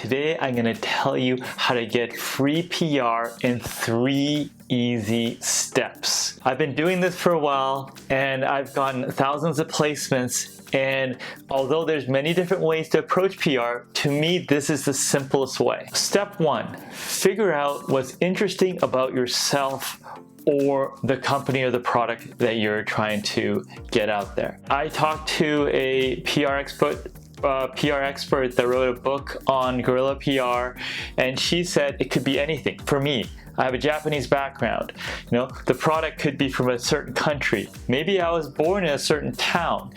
Today I'm going to tell you how to get free PR in 3 easy steps. I've been doing this for a while and I've gotten thousands of placements, and although there's many different ways to approach PR, to me this is the simplest way. Step 1, figure out what's interesting about yourself or the company or the product that you're trying to get out there. I talked to a PR expert that wrote a book on guerrilla PR, and she said it could be anything. For me, I have a Japanese background. The product could be from a certain country. Maybe I was born in a certain town,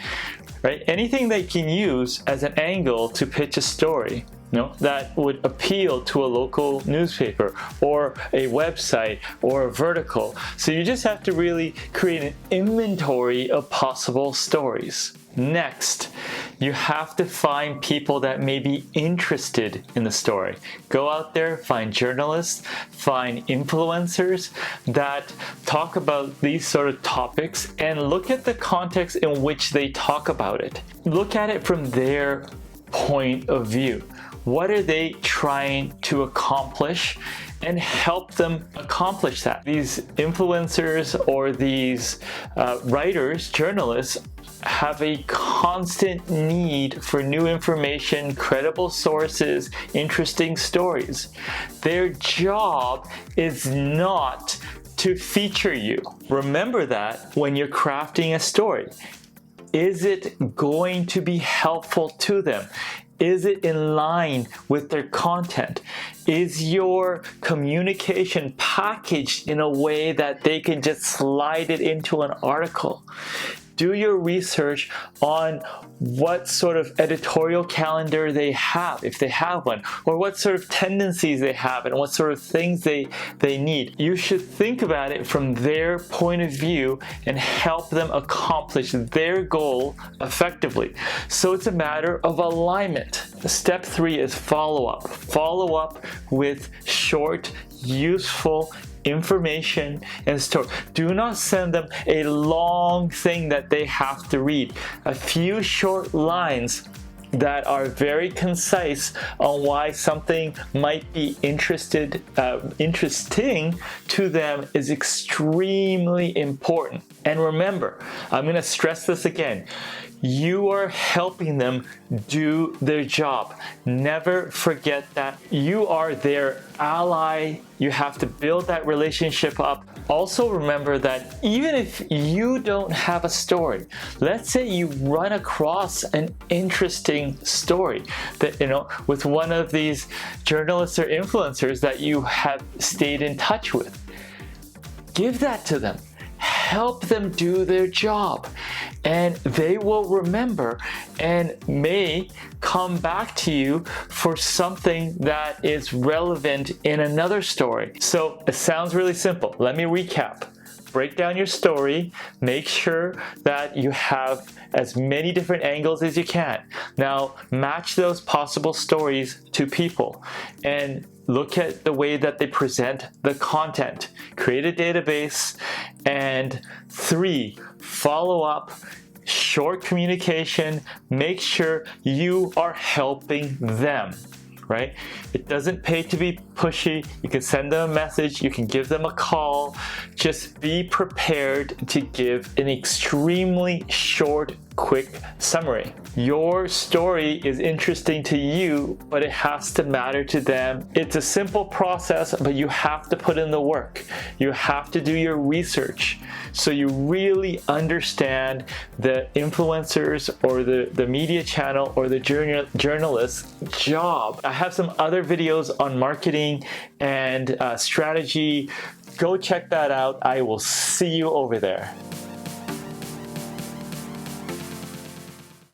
right? Anything that you can use as an angle to pitch a story, that would appeal to a local newspaper or a website or a vertical. So you just have to really create an inventory of possible stories. Next, you have to find people that may be interested in the story. Go out there, find journalists, find influencers that talk about these sort of topics, and look at the context in which they talk about it. Look at it from their point of view. What are they trying to accomplish? And help them accomplish that. These influencers or these writers, journalists, have a constant need for new information, credible sources, interesting stories. Their job is not to feature you. Remember that when you're crafting a story. Is it going to be helpful to them? Is it in line with their content? Is your communication packaged in a way that they can just slide it into an article? Do your research on what sort of editorial calendar they have, if they have one, or what sort of tendencies they have and what sort of things they need. You should think about it from their point of view and help them accomplish their goal effectively. So it's a matter of alignment. Step 3 is follow-up. Follow up with short, useful information and story. Do not send them a long thing that they have to read. A few short lines that are very concise on why something might be interesting to them is extremely important. And remember, I'm going to stress this again. You are helping them do their job. Never forget that. You are their ally. You have to build that relationship up. Also remember that even if you don't have a story, let's say you run across an interesting story that, with one of these journalists or influencers that you have stayed in touch with, give that to them. Help them do their job, and they will remember and may come back to you for something that is relevant in another story. So it sounds really simple. Let me recap. Break down your story. Make sure that you have as many different angles as you can. Now, match those possible stories to people and look at the way that they present the content. Create a database. And 3, follow up. Short communication. Make sure you are helping them. Right? It doesn't pay to be pushy. You can send them a message. You can give them a call. Just be prepared to give an extremely short, quick summary. Your story is interesting to you, but it has to matter to them. It's a simple process, but you have to put in the work. You have to do your research so you really understand the influencers or the media channel or the journalist's job. I have some other videos on marketing and strategy. Go check that out. I will see you over there.